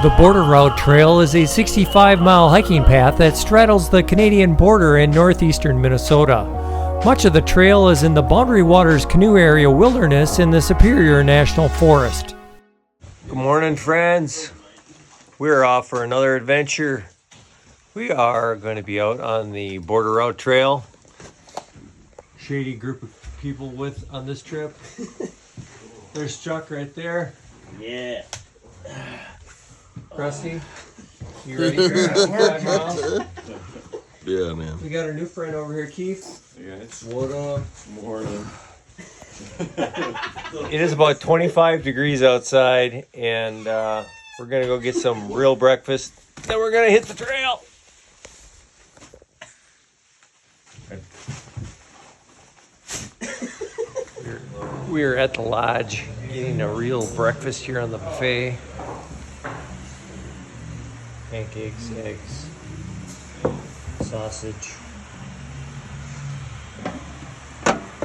The Border Route Trail is a 65-mile hiking path that straddles the Canadian border in northeastern Minnesota. Much of the trail is in the Boundary Waters Canoe Area Wilderness in the Superior National Forest. Good morning, friends. We're off for another adventure. We are going to be out on the Border Route Trail. Shady group of people on this trip. There's Chuck right there. Yeah. Krusty, you ready for 5 miles? Yeah, man. We got our new friend over here, Keith. Hey guys. What up? Morning. It is about 25 degrees outside, and we're gonna go get some real breakfast. Then we're gonna hit the trail. We're at the lodge getting a real breakfast here on the buffet. Pancakes, eggs, sausage,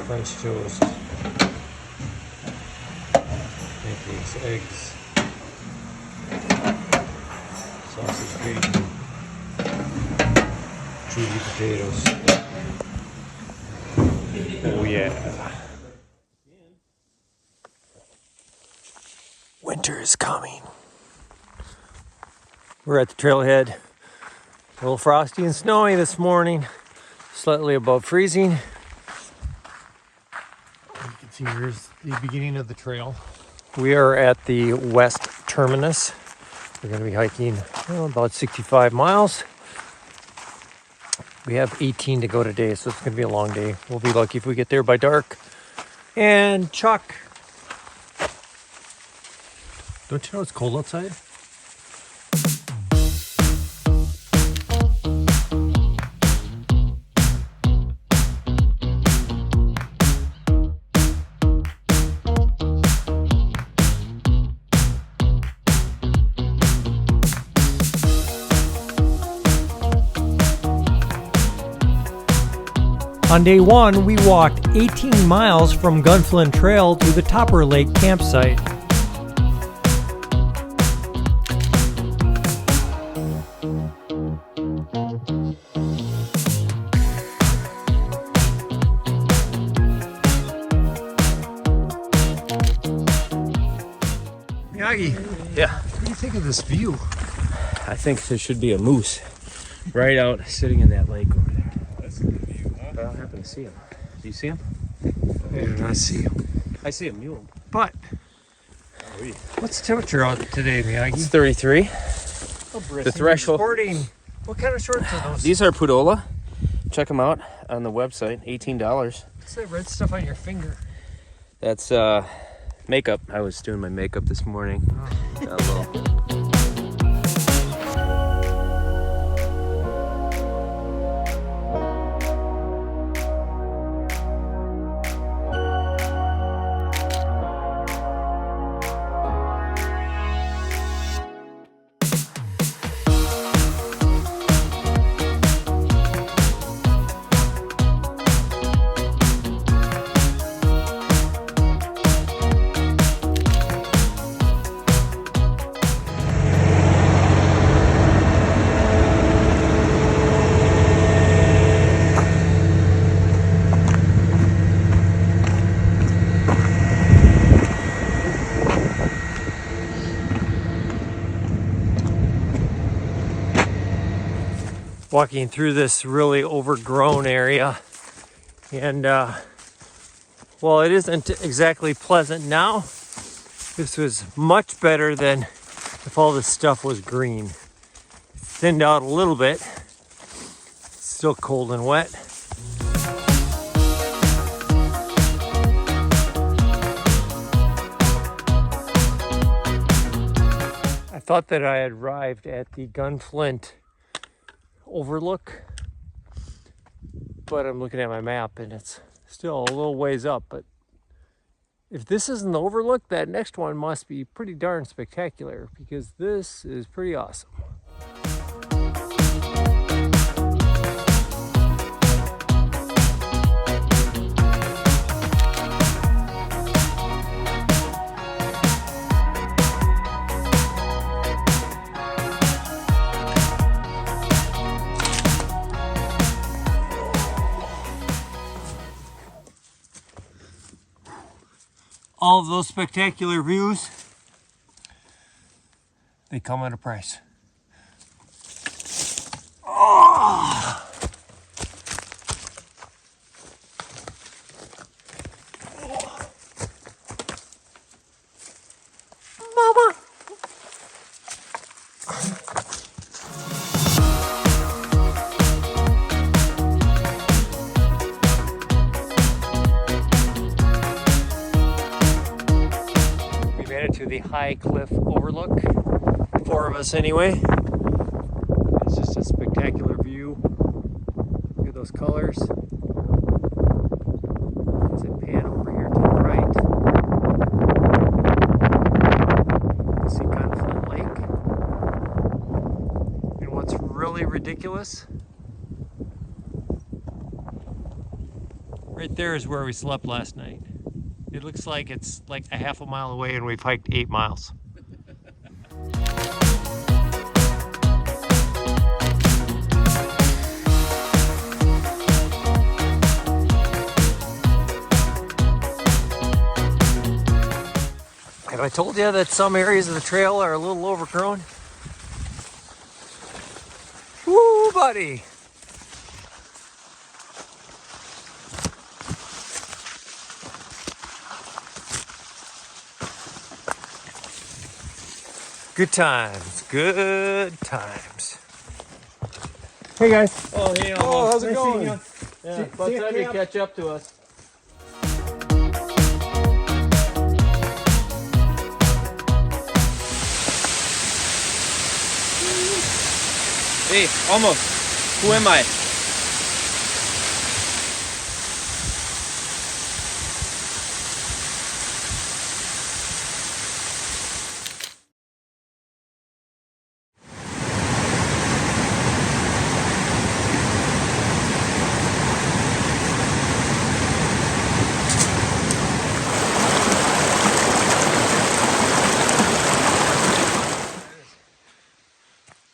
French toast, pancakes, eggs, sausage, bacon, cheesy potatoes. Oh yeah. Winter is coming. We're at the trailhead. A little frosty and snowy this morning, slightly above freezing. You can see here's the beginning of the trail. We are at the west terminus. We're going to be hiking about 65 miles. We have 18 to go today, so it's going to be a long day. We'll be lucky if we get there by dark. And Chuck, don't you know it's cold outside? On day one, we walked 18 miles from Gunflint Trail to the Topper Lake campsite. Miyagi, Yeah. what do you think of this view? I think there should be a moose right out sitting in that lake over there. That's a good view, huh? I don't happen to see him. Do you see him? I do not see him. I see a mule. But, what's the temperature out today, It's Miyagi? 33. The threshold- Sporting. What kind of shorts are those? These are Pudola. Check them out on the website. $18. What's that red stuff on your finger? That's makeup. I was doing my makeup this morning. Got a little. Walking through this really overgrown area, and well, it isn't exactly pleasant now. This was much better than if all this stuff was green. It's thinned out a little bit. It's still cold and wet. I thought that I had arrived at the Gunflint overlook, but I'm looking at my map and it's still a little ways up. But if this isn't the overlook, that next one must be pretty darn spectacular, because this is pretty awesome. of those spectacular views, they come at a price. Oh! Mama! We made it to the high cliff overlook. 4 of us anyway. It's just a spectacular view. Look at those colors. Let's pan over here to the right. You see Gunflint Lake. And what's really ridiculous, right there is where we slept last night. It looks like it's like a half a mile away and we've hiked 8 miles. Have I told you that some areas of the trail are a little overgrown? Woo, buddy! Good times, good times. Hey guys. Oh, hey, Oh, how's it nice going? seeing you. Yeah, about time you catch up to us. Hey, almost. Who am I?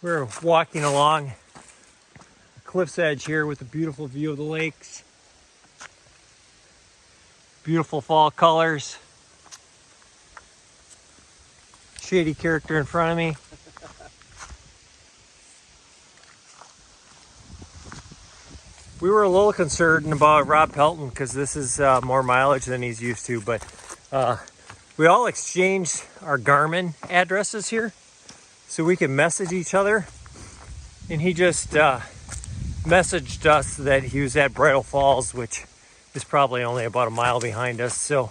We're walking along the cliff's edge here with a beautiful view of the lakes. Beautiful fall colors. Shady character in front of me. We were a little concerned about Rob Pelton because this is more mileage than he's used to, but we all exchanged our Garmin addresses here so we can message each other, and he just messaged us that he was at Bridal Falls, which is probably only about a mile behind us, so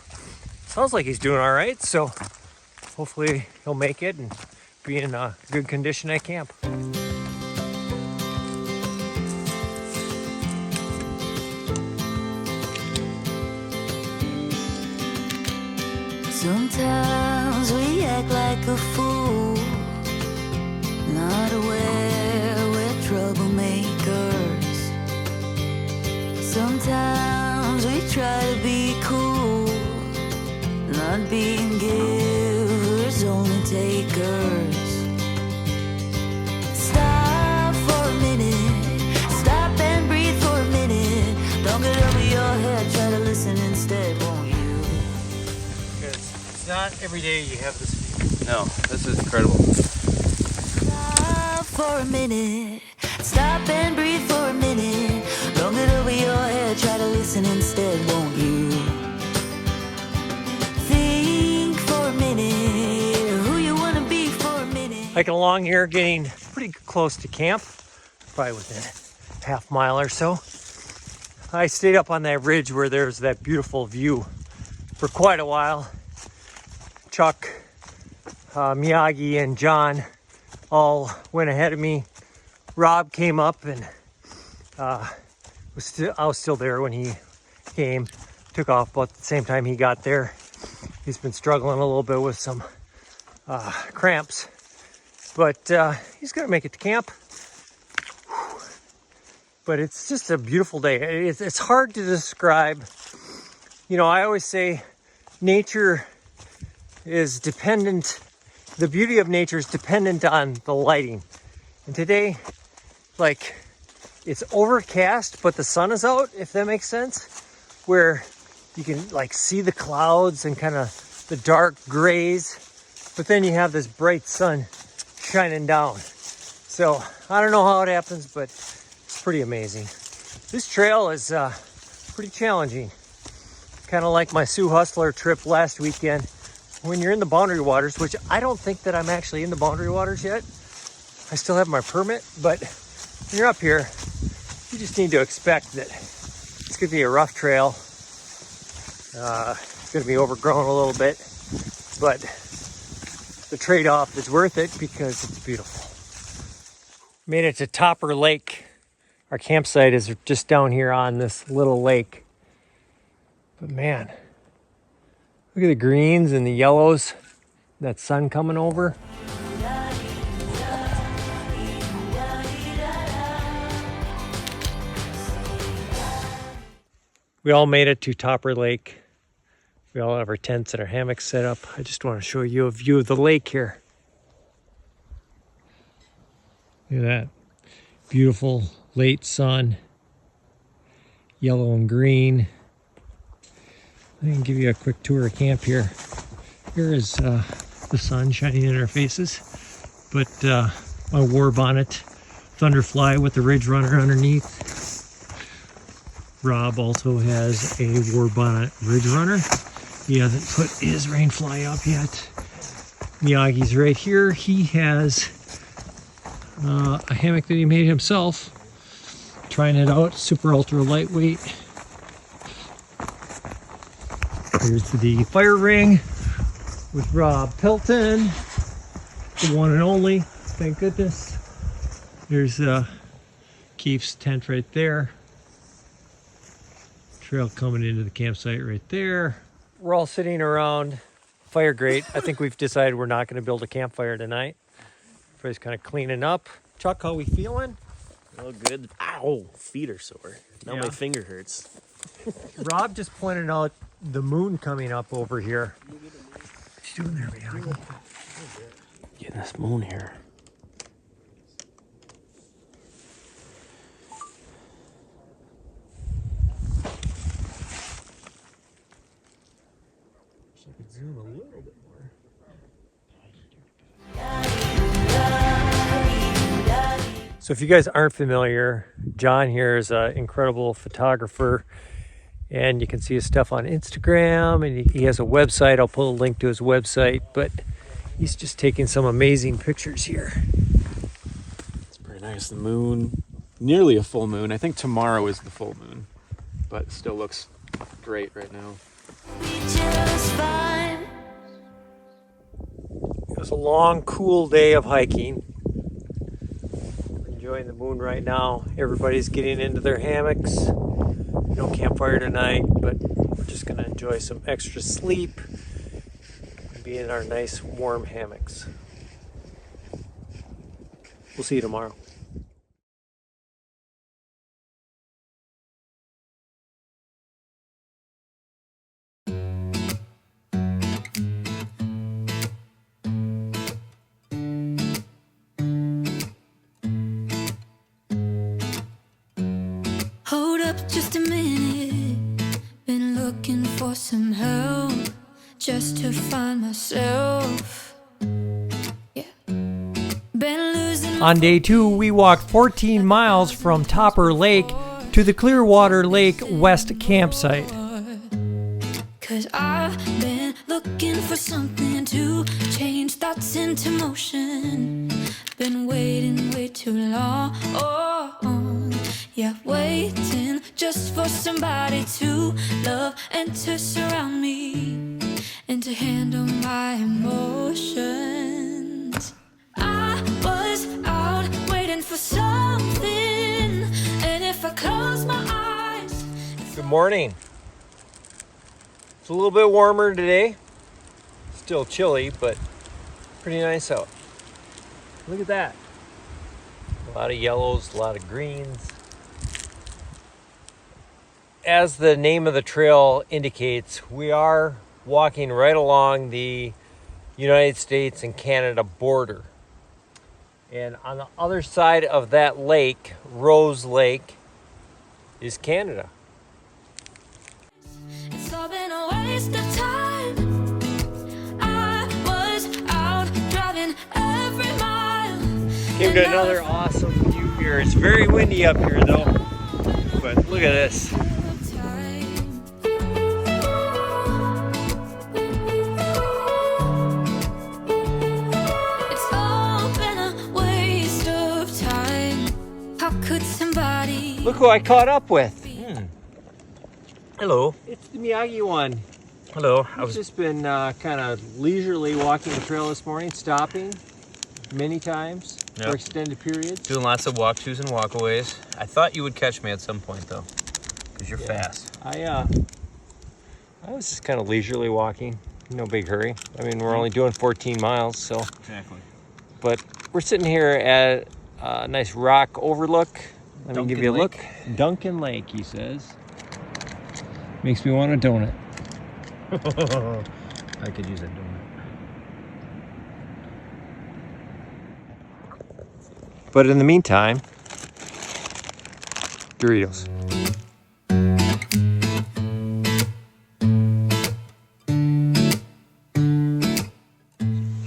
sounds like he's doing all right. So hopefully he'll make it and be in good condition at camp. Sometimes we act like a fool, not aware we're troublemakers. Sometimes we try to be cool, not being givers, only takers. Stop for a minute, stop and breathe for a minute. Don't get over your head, try to listen instead, won't you? Because it's not every day you have this view. No, this is incredible. Stop for a minute, stop and breathe for a minute. Don't get over your head, try to listen instead, won't you? Think for a minute, who you want to be for a minute. Hiking along here, getting pretty close to camp, probably within a half mile or so. I stayed up on that ridge where there's that beautiful view for quite a while. Chuck, Miyagi, and John all went ahead of me. Rob came up and I was still there when he came. Took off about the same time he got there. He's been struggling a little bit with some cramps, but he's gonna make it to camp. But it's just a beautiful day. It's hard to describe. You know, I always say nature is dependent, the beauty of nature is dependent on the lighting. And today, like, it's overcast, but the sun is out, if that makes sense, where you can like see the clouds and kind of the dark grays, but then you have this bright sun shining down. So I don't know how it happens, but it's pretty amazing. This trail is pretty challenging. Kind of like my Sioux Hustler trip last weekend. When you're in the boundary waters, which I don't think that I'm actually in the boundary waters yet. I still have my permit, but when you're up here, you just need to expect that it's going to be a rough trail. It's going to be overgrown a little bit, but the trade-off is worth it because it's beautiful. Made it to Topper Lake. Our campsite is just down here on this little lake. But man, look at the greens and the yellows, that sun coming over. We all made it to Topper Lake. We all have our tents and our hammocks set up. I just want to show you a view of the lake here. Look at that. Beautiful late sun. Yellow and green. I can give you a quick tour of camp here. Here is the sun shining in our faces. But my Warbonnet Thunderfly with the Ridgerunner underneath. Rob also has a Warbonnet Ridgerunner. He hasn't put his rainfly up yet. Miyagi's right here. He has a hammock that he made himself. Trying it out, super ultra lightweight. Here's the fire ring with Rob Pelton, the one and only, thank goodness. There's Keef's tent right there. Trail coming into the campsite right there. We're all sitting around fire grate. I think we've decided we're not going to build a campfire tonight. Everybody's kind of cleaning up. Chuck, how we feeling? Oh, good. Ow, feet are sore. Now Yeah. my finger hurts. Rob just pointed out the moon coming up over here. What you doing there, Miyagi? Getting this moon here. I could zoom a little bit more. So if you guys aren't familiar, John here is an incredible photographer, and you can see his stuff on Instagram, and he has a website. I'll put a link to his website, but he's just taking some amazing pictures here. It's pretty nice. The moon, nearly a full moon. I think tomorrow is the full moon, but it still looks great right now. Just fine. It was a long, cool day of hiking. Enjoying the moon right now. Everybody's getting into their hammocks. No campfire tonight, but we're just going to enjoy some extra sleep and be in our nice warm hammocks. We'll see you tomorrow. Hold up just a minute. Been looking for some help just to find myself. Yeah. Been losing. On day 2, we walked 14 miles from Topper Lake to the Clearwater Lake West campsite. 'Cause I've been looking for something to change thoughts into motion. Been waiting way too long. Yeah, waiting just for somebody to love and to surround me and to handle my emotions. I was out waiting for something, and if I close my eyes. Good morning. It's a little bit warmer today. Still chilly, but pretty nice out. Look at that. A lot of yellows, a lot of greens. As the name of the trail indicates, we are walking right along the United States and Canada border. And on the other side of that lake, Rose Lake, is Canada. It's all been a waste of time. at another awesome view here. It's very windy up here though, but look at this. It's all been a waste of time. How could somebody? Look who I caught up with. Hello. It's the Miyagi one. Hello. I've just been kind of leisurely walking the trail this morning, stopping many times for extended periods. Doing lots of walk-tos and walkaways. I thought you would catch me at some point though, because you're fast. I was just kind of leisurely walking, no big hurry. I mean, we're only doing 14 miles, so. Exactly. But we're sitting here at a nice rock overlook. Let me give you a look. Duncan Lake, he says. Makes me want a donut. I could use a donut. But in the meantime, Doritos.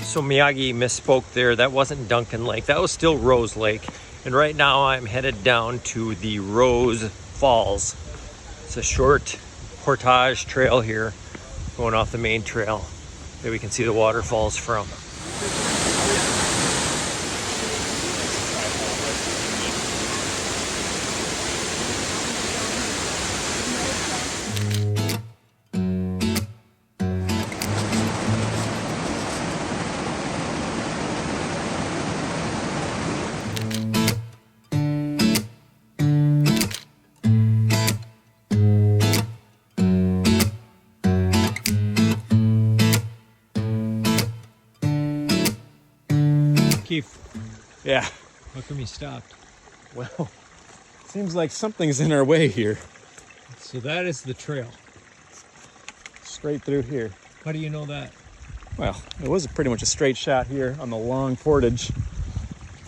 So Miyagi misspoke there. That wasn't Duncan Lake. That was still Rose Lake. And right now I'm headed down to the Rose Falls. It's a short portage trail here going off the main trail that we can see the waterfalls from. Keith, Yeah. how come you stopped? Well, seems like something's in our way here. So that is the trail. Straight through here. How do you know that? Well, it was pretty much a straight shot here on the long portage.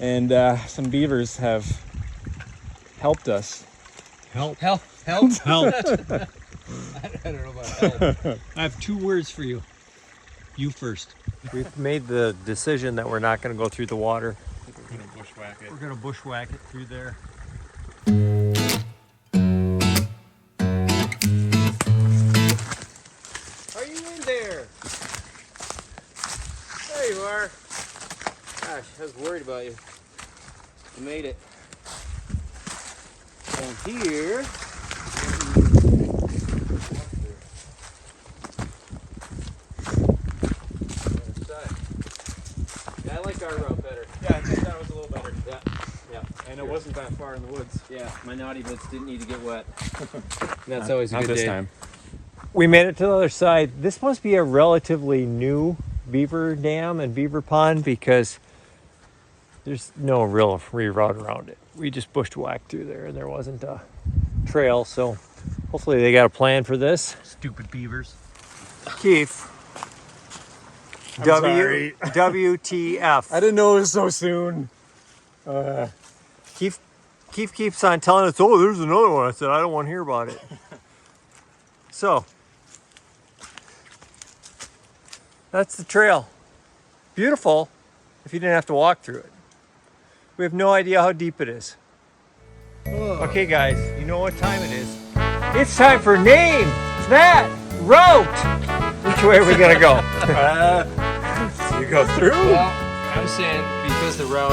And some beavers have helped us. Help. Help! Helped. I don't know about help. I have two words for you. You first. We've made the decision that we're not going to go through the water. We're gonna bushwhack it. We're going to bushwhack it through there. Are you in there? There you are. Gosh, I was worried about you. You made it. And here. I like our route better. Yeah, I just thought it was a little better. Yeah, yeah. And it wasn't that far in the woods. Yeah, my naughty bits didn't need to get wet. That's Not- always a not good this day. time. We made it to the other side. This must be a relatively new beaver dam and beaver pond because there's no real reroute around it. We just bushwhacked through there and there wasn't a trail, so hopefully they got a plan for this. Stupid beavers. Keith. sorry. WTF. I didn't know it was so soon. Keith keeps on telling us, oh, there's another one. I said, I don't want to hear about it. So, that's the trail. Beautiful if you didn't have to walk through it. We have no idea how deep it is. Okay, guys, you know what time it is. It's time for Name That Route. Which way are we going to go? You go through? Well, I'm saying because the route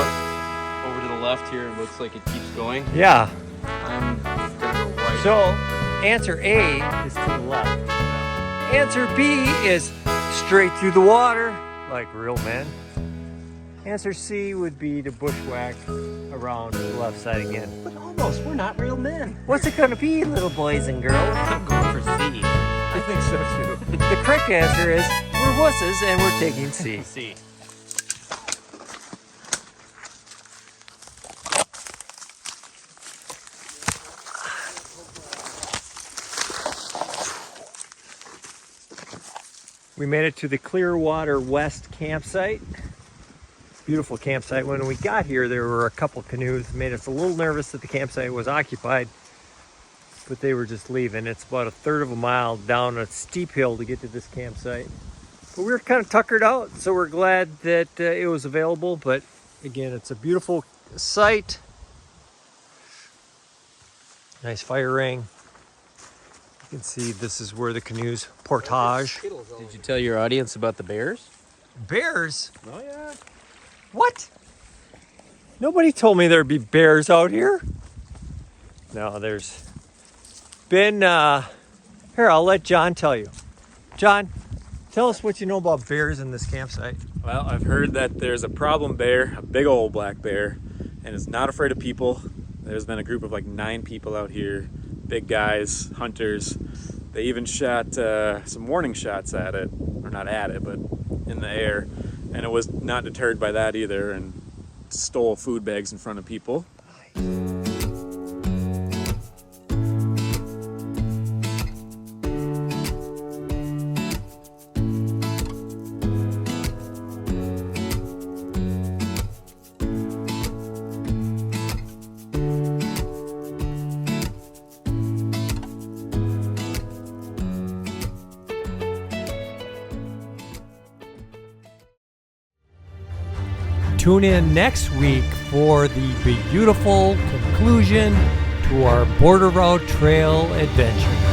over to the left here looks like it keeps going, Yeah. I'm gonna go right. So, answer A is to the left. Answer B is straight through the water, like real men. Answer C would be to bushwhack around to the left side again. But almost, we're not real men. What's it gonna be, little boys and girls? I'm going for C. I think so too. The correct answer is we're wusses and we're taking C. C. We made it to the Clearwater West campsite. Beautiful campsite. When we got here, there were a couple canoes. Made us a little nervous that the campsite was occupied, but they were just leaving. It's about a third of a mile down a steep hill to get to this campsite. But we were kind of tuckered out, so we're glad that it was available. But again, it's a beautiful site. Nice fire ring. You can see this is where the canoes portage. Did you tell your audience about the bears? Bears? Oh yeah. What? Nobody told me there'd be bears out here. No, there's been, here, I'll let John tell you. John, tell us what you know about bears in this campsite. Well, I've heard that there's a problem bear, a big old black bear, and is not afraid of people. There's been a group of like 9 people out here, big guys, hunters. They even shot some warning shots at it, or not at it, but in the air, and it was not deterred by that either, and stole food bags in front of people. Tune in next week for the beautiful conclusion to our Border Route Trail adventure.